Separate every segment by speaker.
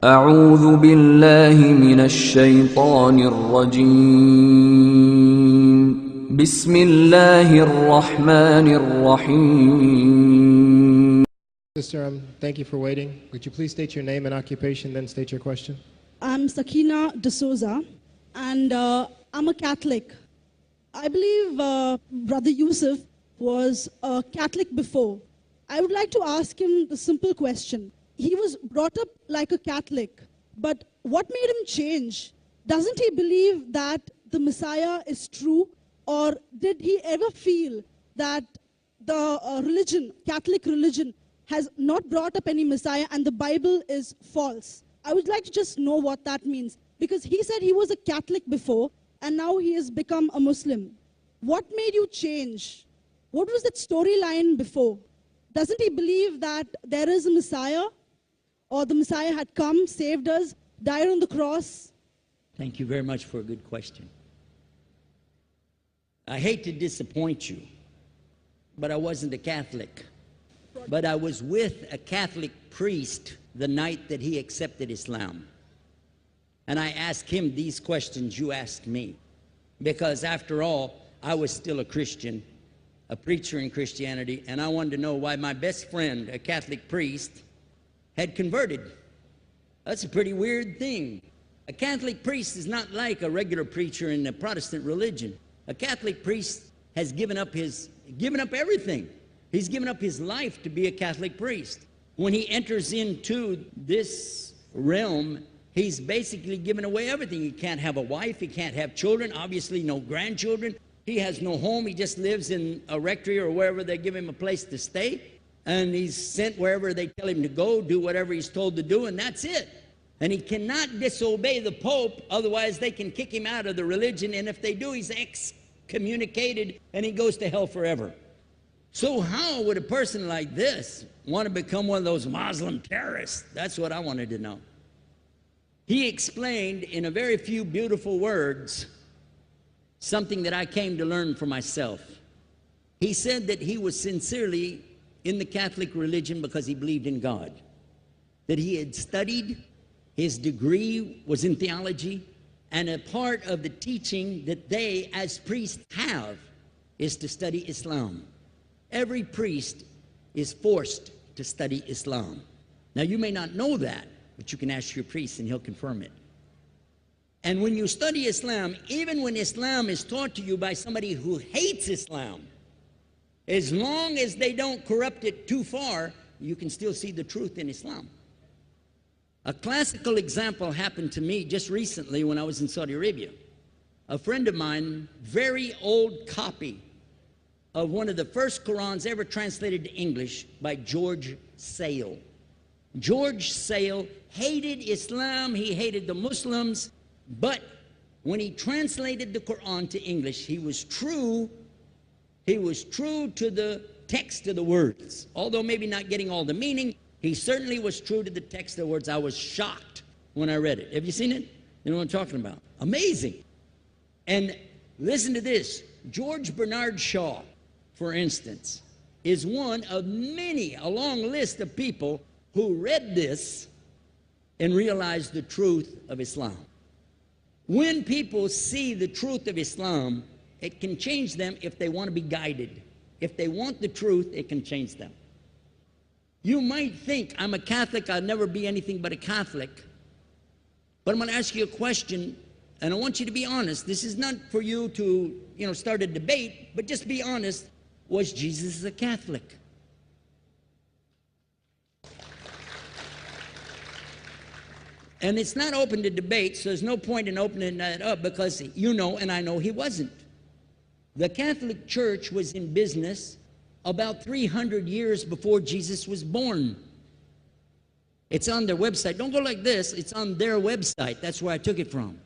Speaker 1: أعوذ بالله من الشيطان الرجيم بسم الله الرحمن الرحيم.
Speaker 2: Sister, thank you for waiting. Would you please state your name and occupation, then state your question?
Speaker 3: I'm Sakina D'Souza, and I'm a Catholic. I believe Brother Yusuf was a Catholic before. I would like to ask him the simple question. He was brought up like a Catholic, but what made him change? Doesn't he believe that the Messiah is true, or did he ever feel that the Catholic religion, has not brought up any Messiah and the Bible is false? I would like to just know what that means, because he said he was a Catholic before and now he has become a Muslim. What made you change? What was that storyline before? Doesn't he believe that there is a Messiah, or the Messiah had come, saved us, died on the cross?
Speaker 4: Thank you very much for a good question. I hate to disappoint you, but I wasn't a Catholic. But I was with a Catholic priest the night that he accepted Islam. And I asked him these questions you asked me. Because after all, I was still a Christian, a preacher in Christianity, and I wanted to know why my best friend, a Catholic priest, had converted. That's a pretty weird thing. A Catholic priest is not like a regular preacher in the Protestant religion. A Catholic priest has given up everything. He's given up his life to be a Catholic priest. When he enters into this realm, he's basically given away everything. He can't have a wife, he can't have children, obviously no grandchildren. He has no home, he just lives in a rectory or wherever they give him a place to stay. And he's sent wherever they tell him to go, do whatever he's told to do, and that's it. And he cannot disobey the Pope, otherwise they can kick him out of the religion, and if they do, he's excommunicated and he goes to hell forever. So how would a person like this want to become one of those Muslim terrorists? That's what I wanted to know. He explained in a very few beautiful words something that I came to learn for myself. He said that he was sincerely in the Catholic religion because he believed in God, that he had studied, his degree was in theology, and a part of the teaching that they as priests have is to study Islam. Every priest is forced to study Islam. Now you may not know that, but you can ask your priest and he'll confirm it. And when you study Islam, even when Islam is taught to you by somebody who hates Islam, as long as they don't corrupt it too far, you can still see the truth in Islam. A classical example happened to me just recently when I was in Saudi Arabia. A friend of mine, very old copy of one of the first Qurans ever translated to English by George Sale. George Sale hated Islam, he hated the Muslims, but when he translated the Quran to English, he was true to the text of the words. Although maybe not getting all the meaning, he certainly was true to the text of the words. I was shocked when I read it. Have you seen it? You know what I'm talking about? Amazing. And listen to this. George Bernard Shaw, for instance, is one of many, a long list of people who read this and realized the truth of Islam. When people see the truth of Islam, it can change them if they want to be guided. If they want the truth, it can change them. You might think, I'm a Catholic, I'll never be anything but a Catholic. But I'm going to ask you a question, and I want you to be honest. This is not for you to, start a debate, but just be honest. Was Jesus a Catholic? And it's not open to debate, so there's no point in opening that up, because you know and I know he wasn't. The Catholic Church was in business about 300 years before Jesus was born. It's on their website. Don't go like this. It's on their website. That's where I took it from.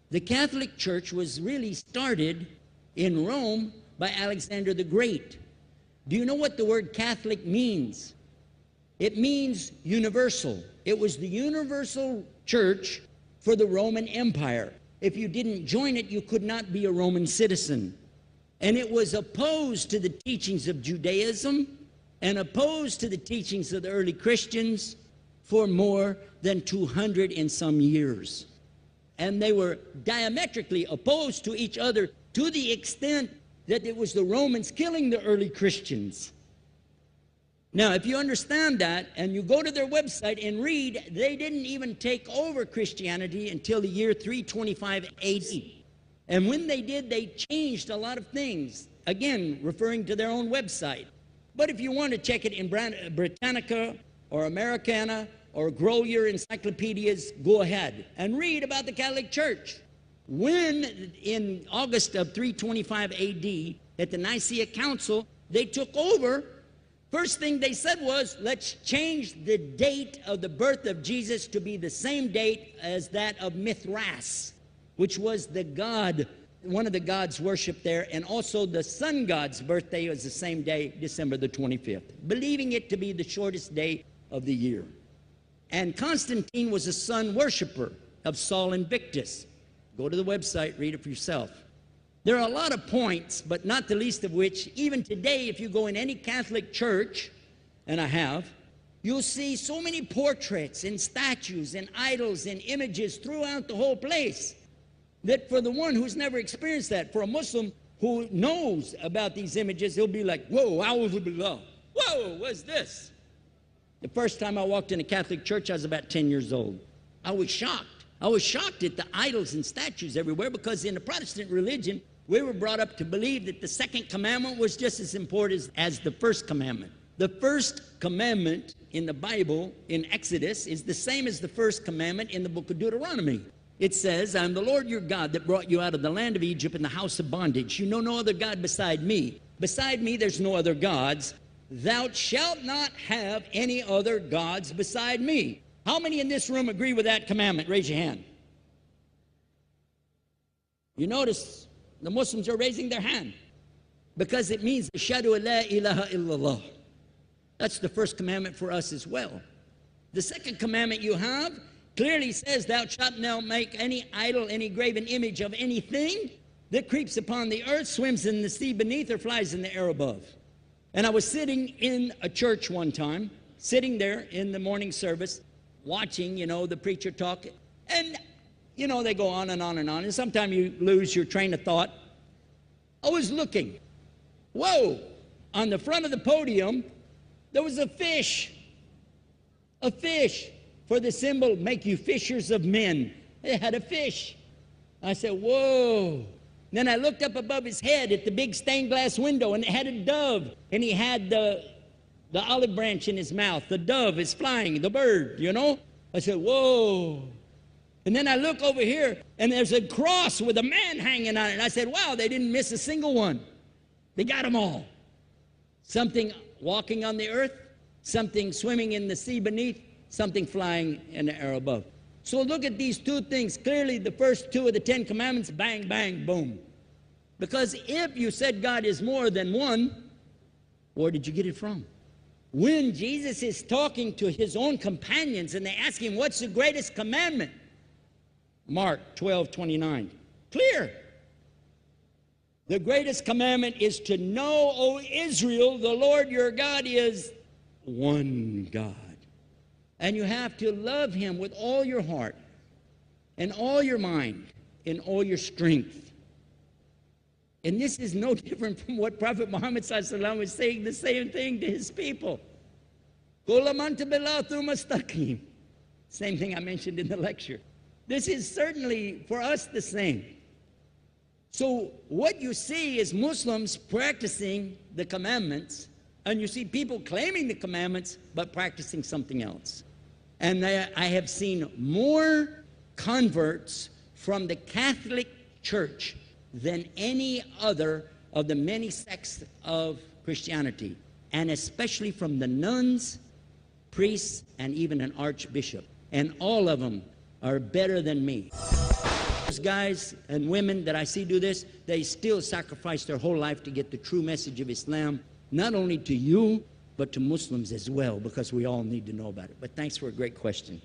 Speaker 4: The Catholic Church was really started in Rome by Alexander the Great. Do you know what the word Catholic means? It means universal. It was the universal church for the Roman Empire. If you didn't join it, you could not be a Roman citizen. And it was opposed to the teachings of Judaism and opposed to the teachings of the early Christians for more than 200 and some years. And they were diametrically opposed to each other to the extent that it was the Romans killing the early Christians. Now, if you understand that and you go to their website and read, they didn't even take over Christianity until the year 325 AD. And when they did, they changed a lot of things, again, referring to their own website. But if you want to check it in Britannica or Americana or grow your encyclopedias, go ahead and read about the Catholic Church. When in August of 325 AD at the Nicaea Council, they took over, first thing they said was, let's change the date of the birth of Jesus to be the same date as that of Mithras, which was the god, one of the gods worshipped there, and also the sun god's birthday was the same day, December the 25th, believing it to be the shortest day of the year. And Constantine was a sun worshiper of Sol Invictus. Go to the website, read it for yourself. There are a lot of points, but not the least of which, even today, if you go in any Catholic church, and I have, you'll see so many portraits and statues and idols and images throughout the whole place that for the one who's never experienced that, for a Muslim who knows about these images, he'll be like, whoa, a'udhu billah. Whoa, what's this? The first time I walked in a Catholic church, I was about 10 years old. I was shocked. I was shocked at the idols and statues everywhere, because in the Protestant religion, we were brought up to believe that the second commandment was just as important as the first commandment. The first commandment in the Bible, in Exodus, is the same as the first commandment in the book of Deuteronomy. It says, I'm the Lord your God that brought you out of the land of Egypt in the house of bondage. You know no other God beside me. Beside me there's no other gods. Thou shalt not have any other gods beside me. How many in this room agree with that commandment? Raise your hand. You notice the Muslims are raising their hand because it means Ashhadu la ilaha illallah. That's the first commandment for us as well. The second commandment you have clearly says, thou shalt not make any idol, any graven image of anything that creeps upon the earth, swims in the sea beneath, or flies in the air above. And I was sitting in a church one time, sitting there in the morning service, watching, the preacher talk, and, they go on and on and on, and sometimes you lose your train of thought. I was looking. Whoa! On the front of the podium, there was a fish. A fish. For the symbol, make you fishers of men. It had a fish. I said, whoa. Then I looked up above his head at the big stained glass window, and it had a dove, and he had the olive branch in his mouth. The dove is flying, the bird, I said, whoa. And then I look over here, and there's a cross with a man hanging on it. I said, wow, they didn't miss a single one. They got them all. Something walking on the earth, something swimming in the sea beneath, something flying in the air above. So look at these two things. Clearly, the first two of the 10 commandments, bang, bang, boom. Because if you said God is more than one, where did you get it from? When Jesus is talking to his own companions and they ask him, what's the greatest commandment? Mark 12:29. Clear. The greatest commandment is to know, O Israel, the Lord your God is one God. And you have to love him with all your heart and all your mind and all your strength. And this is no different from what Prophet Muhammad ﷺ was saying, the same thing to his people. Same thing I mentioned in the lecture. This is certainly for us the same. So what you see is Muslims practicing the commandments, and you see people claiming the commandments but practicing something else. And I have seen more converts from the Catholic Church than any other of the many sects of Christianity, and especially from the nuns, priests, and even an archbishop. And all of them are better than me. Those guys and women that I see do this, they still sacrifice their whole life to get the true message of Islam, not only to you, but to Muslims as well, because we all need to know about it. But thanks for a great question.